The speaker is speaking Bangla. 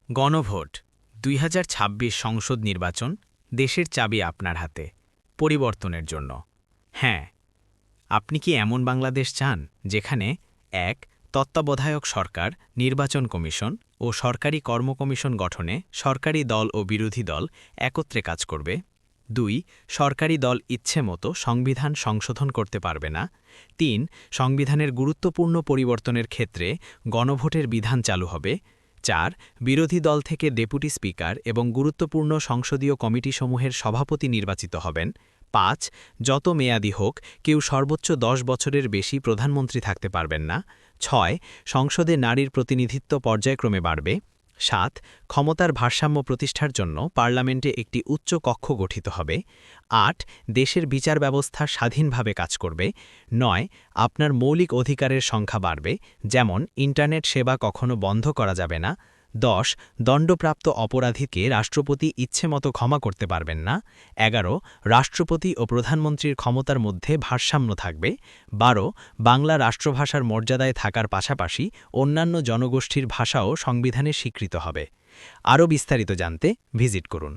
গণভোট ২০২৬ সংসদ নির্বাচন দেশের চাবি আপনার হাতে পরিবর্তনের জন্য। হ্যাঁ, আপনি কি এমন বাংলাদেশ চান যেখানে ১. তত্ত্বাবধায়ক সরকার, নির্বাচন কমিশন ও সরকারি কর্মকমিশন গঠনে সরকারি দল ও বিরোধী দল একত্রে কাজ করবে? ২. সরকারি দল ইচ্ছেমতো সংবিধান সংশোধন করতে পারবে না। ৩. সংবিধানের গুরুত্বপূর্ণ পরিবর্তনের ক্ষেত্রে গণভোটের বিধান চালু হবে। ৪. বিরোধী দল থেকে ডেপুটি স্পিকার এবং গুরুত্বপূর্ণ সংসদীয় কমিটিসমূহের সভাপতি নির্বাচিত হবেন। ৫. যত মেয়াদি হোক কেউ সর্বোচ্চ ১০ বছরের বেশি প্রধানমন্ত্রী থাকতে পারবেন না। ৬. সংসদে নারীর প্রতিনিধিত্ব পর্যায়ক্রমে বাড়বে। ৭. ক্ষমতার ভারসাম্য প্রতিষ্ঠার জন্য পার্লামেন্টে একটি উচ্চ কক্ষ গঠিত হবে। ৮. দেশের বিচার ব্যবস্থা স্বাধীনভাবে কাজ করবে। ৯. আপনার মৌলিক অধিকারের সংখ্যা বাড়বে, যেমন ইন্টারনেট সেবা কখনো বন্ধ করা যাবে না। ১০. দণ্ডপ্রাপ্ত অপরাধীকে রাষ্ট্রপতি ইচ্ছেমতো ক্ষমা করতে পারবেন না। ১১. রাষ্ট্রপতি ও প্রধানমন্ত্রীর ক্ষমতার মধ্যে ভারসাম্য থাকবে। ১২. বাংলা রাষ্ট্রভাষার মর্যাদায় থাকার পাশাপাশি অন্যান্য জনগোষ্ঠীর ভাষাও সংবিধানে স্বীকৃত হবে। আরও বিস্তারিত জানতে ভিজিট করুন।